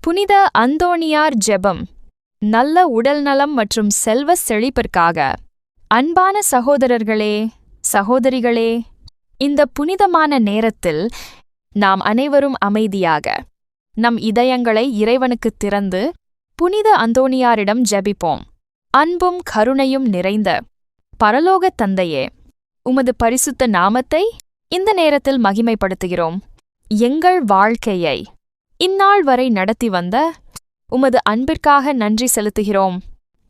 புனித அந்தோணியார் ஜெபம். நல்ல உடல்நலம் மற்றும் செல்வ செழிப்பிற்காக. அன்பான சகோதரர்களே, சகோதரிகளே, இந்த புனிதமான நேரத்தில் நாம் அனைவரும் அமைதியாக நம் இதயங்களை இறைவனுக்குத் திறந்து புனித அந்தோணியாரிடம் ஜெபிப்போம். அன்பும் கருணையும் நிறைந்த பரலோகத் தந்தையே, உமது பரிசுத்த நாமத்தை இந்த நேரத்தில் மகிமைப்படுத்துகிறோம். எங்கள் வாழ்க்கையை இந்நாள் வரை நடத்தி வந்த உமது அன்பிற்காக நன்றி செலுத்துகிறோம்.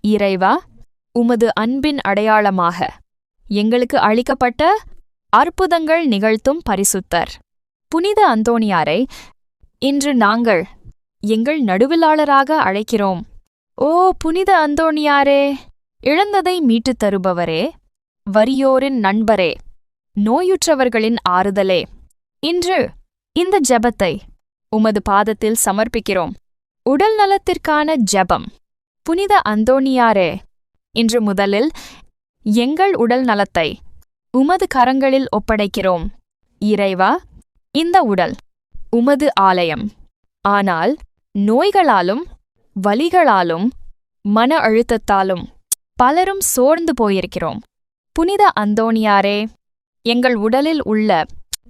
இறைவா, உமது அன்பின் அடையாளமாக எங்களுக்கு அளிக்கப்பட்ட அற்புதங்கள் நிகழ்த்தும் பரிசுத்தர் புனித அந்தோணியாரை இன்று நாங்கள் எங்கள் நடுவிலாளராக அழைக்கிறோம். ஓ புனித அந்தோணியாரே, இழந்ததை மீட்டுத் தருபவரே, வறியோரின் நண்பரே, நோயுற்றவர்களின் ஆறுதலே, இன்று இந்த ஜெபத்தை உமது பாதத்தில் சமர்ப்பிக்கிறோம். உடல் நலத்திற்கான ஜெபம். புனித அந்தோணியாரே, இன்று முதலில் எங்கள் உடல் நலத்தை உமது கரங்களில் ஒப்படைக்கிறோம். இறைவா, இந்த உடல் உமது ஆலயம். ஆனால் நோய்களாலும் வலிகளாலும் மன அழுத்தத்தாலும் பலரும் சோர்ந்து போயிருக்கிறோம். புனித அந்தோணியாரே, எங்கள் உடலில் உள்ள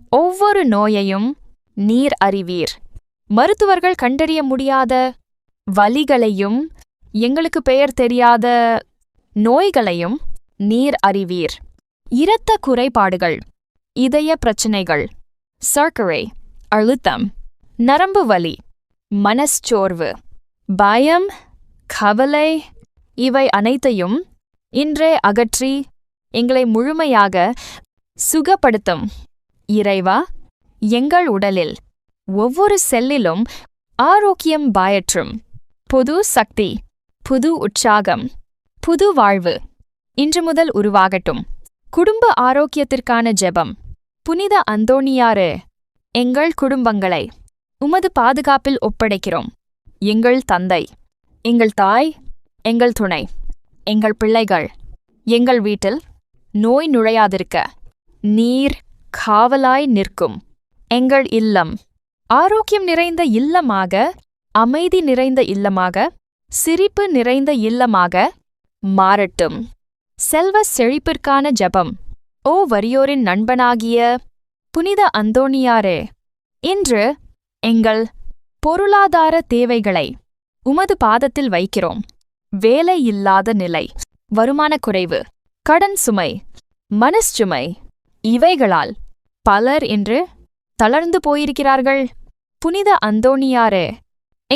ஒவ்வொரு நோயையும் நீர் அறிவீர். மருத்துவர்கள் கண்டறிய முடியாத வலிகளையும் எங்களுக்கு பெயர் தெரியாத நோய்களையும் நீர் அறிவீர். இரத்த குறைபாடுகள், இதய பிரச்சினைகள், சர்க்கரை, அழுத்தம், நரம்பு வலி, மனச்சோர்வு, பயம், கவலை, இவை அனைத்தையும் இன்றே அகற்றி எங்களை முழுமையாக சுகப்படுத்தும். இறைவா, எங்கள் உடலில் ஒவ்வொரு செல்லிலும் ஆரோக்கியம் பாயற்றும் புது சக்தி, புது உற்சாகம், புது வாழ்வு இன்று முதல் உருவாகட்டும். குடும்ப ஆரோக்கியத்திற்கான ஜெபம். புனித அந்தோணியாரே, எங்கள் குடும்பங்களை உமது பாதுகாப்பில் ஒப்படைக்கிறோம். எங்கள் தந்தை, எங்கள் தாய், எங்கள் துணை, எங்கள் பிள்ளைகள், எங்கள் வீட்டில் நோய் நுழையாதிருக்க நீர் காவலாய் நிற்கும். எங்கள் இல்லம் ஆரோக்கியம் நிறைந்த இல்லமாக, அமைதி நிறைந்த இல்லமாக, சிரிப்பு நிறைந்த இல்லமாக மாறட்டும். செல்வ செழிப்பிற்கான ஜெபம். ஓ வறியோரின் நண்பனாகிய புனித அந்தோணியாரே, இன்று எங்கள் பொருளாதார தேவைகளை உமது பாதத்தில் வைக்கிறோம். வேலை இல்லாத நிலை, வருமான குறைவு, கடன் சுமை, மனச்சுமை, இவைகளால் பலர் இன்று தளர்ந்து போயிருக்கிறார்கள். புனித அந்தோணியாரே,